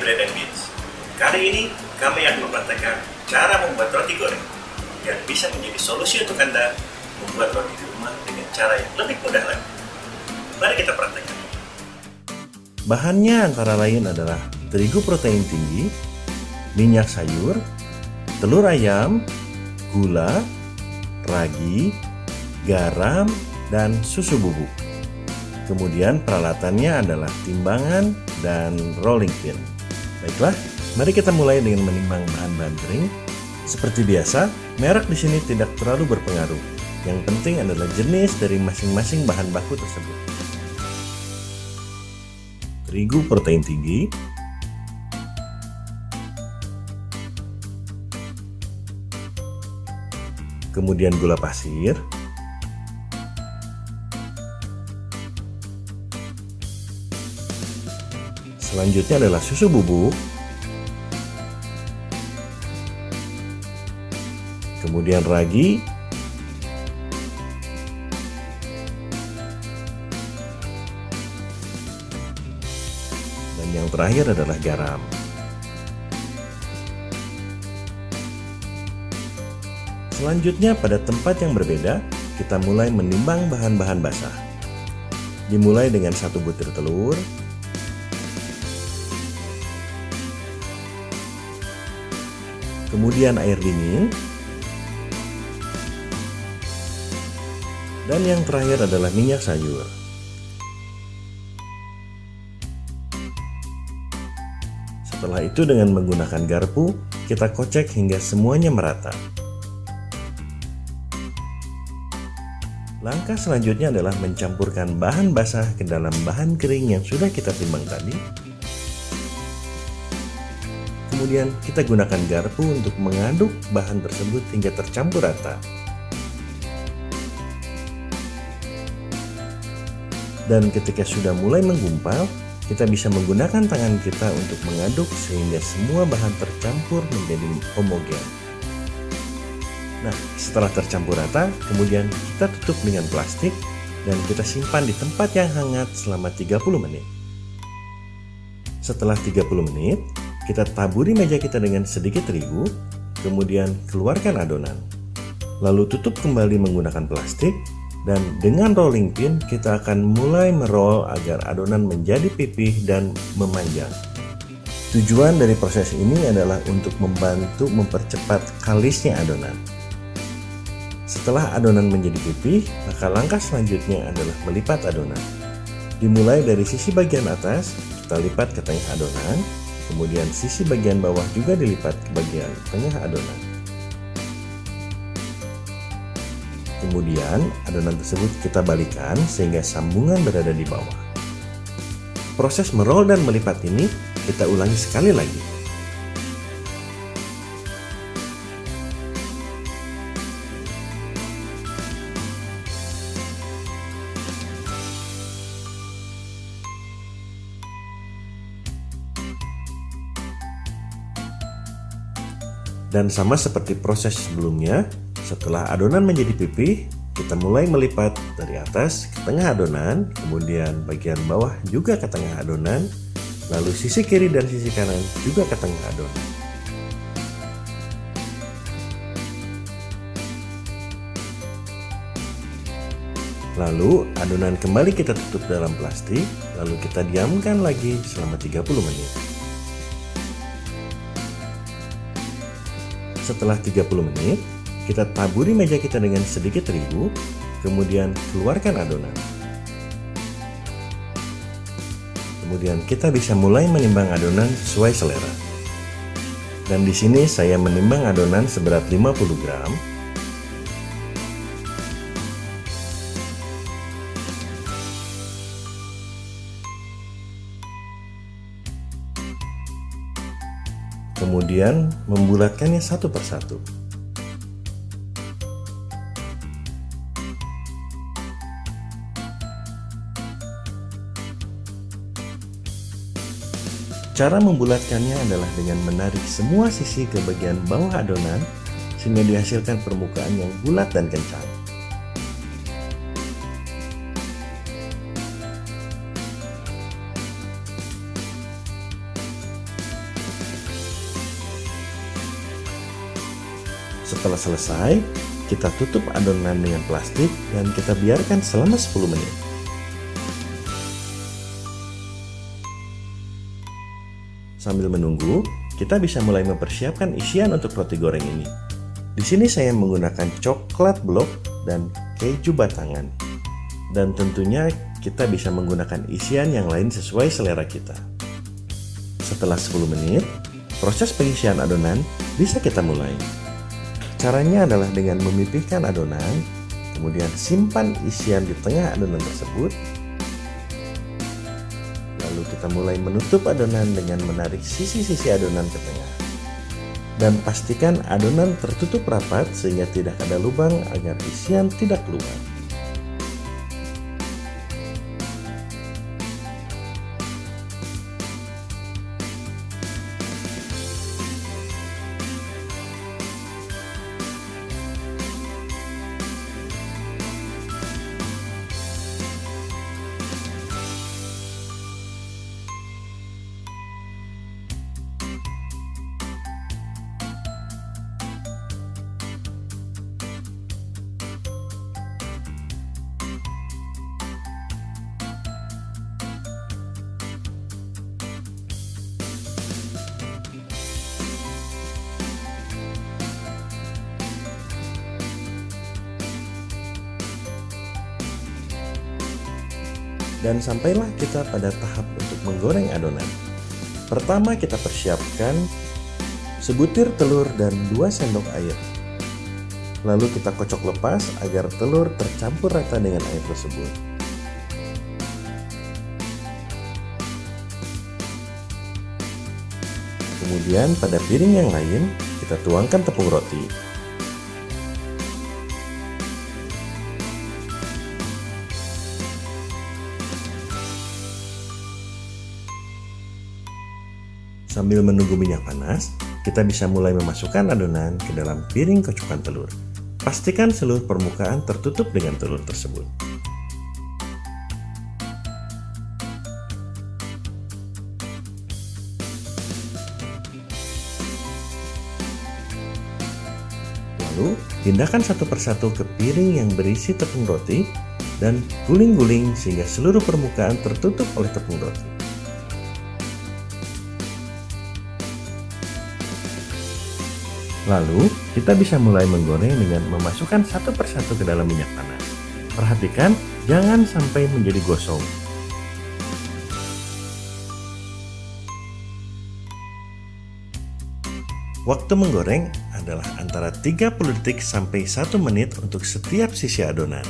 Bread and Beans. Kali ini kami akan mempraktekkan cara membuat roti goreng yang bisa menjadi solusi untuk Anda membuat roti di rumah dengan cara yang lebih mudah lagi. Mari kita praktekkan. Bahannya antara lain adalah terigu protein tinggi, minyak sayur, telur ayam, gula, ragi, garam, dan susu bubuk. Kemudian peralatannya adalah timbangan dan rolling pin. Baiklah, mari kita mulai dengan menimbang bahan-bahan kering. Seperti biasa, merek di sini tidak terlalu berpengaruh. Yang penting adalah jenis dari masing-masing bahan baku tersebut. Terigu protein tinggi, kemudian gula pasir, selanjutnya adalah susu bubuk, kemudian ragi, dan yang terakhir adalah garam. Selanjutnya pada tempat yang berbeda, kita mulai menimbang bahan-bahan basah. Dimulai dengan 1 butir telur, kemudian air dingin, dan yang terakhir adalah minyak sayur. Setelah itu dengan menggunakan garpu, kita kocek hingga semuanya merata. Langkah selanjutnya adalah mencampurkan bahan basah ke dalam bahan kering yang sudah kita timbang tadi. Kemudian kita gunakan garpu untuk mengaduk bahan tersebut hingga tercampur rata. Dan ketika sudah mulai menggumpal, kita bisa menggunakan tangan kita untuk mengaduk sehingga semua bahan tercampur menjadi homogen. Nah, setelah tercampur rata, kemudian kita tutup dengan plastik dan kita simpan di tempat yang hangat selama 30 menit. Setelah 30 menit, kita taburi meja kita dengan sedikit terigu, kemudian keluarkan adonan. Lalu tutup kembali menggunakan plastik, dan dengan rolling pin kita akan mulai meroll agar adonan menjadi pipih dan memanjang. Tujuan dari proses ini adalah untuk membantu mempercepat kalisnya adonan. Setelah adonan menjadi pipih, maka langkah selanjutnya adalah melipat adonan. Dimulai dari sisi bagian atas, kita lipat ke tengah adonan, kemudian sisi bagian bawah juga dilipat ke bagian tengah adonan. Kemudian adonan tersebut kita balikkan sehingga sambungan berada di bawah. Proses meroll dan melipat ini kita ulangi sekali lagi. Dan sama seperti proses sebelumnya, setelah adonan menjadi pipih, kita mulai melipat dari atas ke tengah adonan, kemudian bagian bawah juga ke tengah adonan, lalu sisi kiri dan sisi kanan juga ke tengah adonan. Lalu adonan kembali kita tutup dalam plastik, lalu kita diamkan lagi selama 30 menit. Setelah 30 menit, kita taburi meja kita dengan sedikit terigu, kemudian keluarkan adonan. Kemudian kita bisa mulai menimbang adonan sesuai selera. Dan di sini saya menimbang adonan seberat 50 gram. Kemudian membulatkannya satu persatu. Cara membulatkannya adalah dengan menarik semua sisi ke bagian bawah adonan sehingga dihasilkan permukaan yang bulat dan kencang. Setelah selesai, kita tutup adonan dengan plastik dan kita biarkan selama 10 menit. Sambil menunggu, kita bisa mulai mempersiapkan isian untuk roti goreng ini. Di sini saya menggunakan coklat blok dan keju batangan. Dan tentunya kita bisa menggunakan isian yang lain sesuai selera kita. Setelah 10 menit, proses pengisian adonan bisa kita mulai. Caranya adalah dengan memipihkan adonan, kemudian simpan isian di tengah adonan tersebut. Lalu kita mulai menutup adonan dengan menarik sisi-sisi adonan ke tengah. Dan pastikan adonan tertutup rapat sehingga tidak ada lubang agar isian tidak keluar. Dan sampailah kita pada tahap untuk menggoreng adonan. Pertama kita persiapkan sebutir telur dan 2 sendok air. Lalu kita kocok lepas agar telur tercampur rata dengan air tersebut. Kemudian pada piring yang lain kita tuangkan tepung roti. Sambil menunggu minyak panas, kita bisa mulai memasukkan adonan ke dalam piring kocokan telur. Pastikan seluruh permukaan tertutup dengan telur tersebut. Lalu, pindahkan satu persatu ke piring yang berisi tepung roti dan guling-guling sehingga seluruh permukaan tertutup oleh tepung roti. Lalu, kita bisa mulai menggoreng dengan memasukkan satu persatu ke dalam minyak panas. Perhatikan, jangan sampai menjadi gosong. Waktu menggoreng adalah antara 30 detik sampai 1 menit untuk setiap sisi adonan.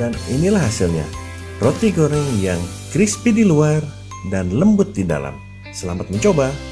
Dan inilah hasilnya, roti goreng yang crispy di luar dan lembut di dalam. Selamat mencoba!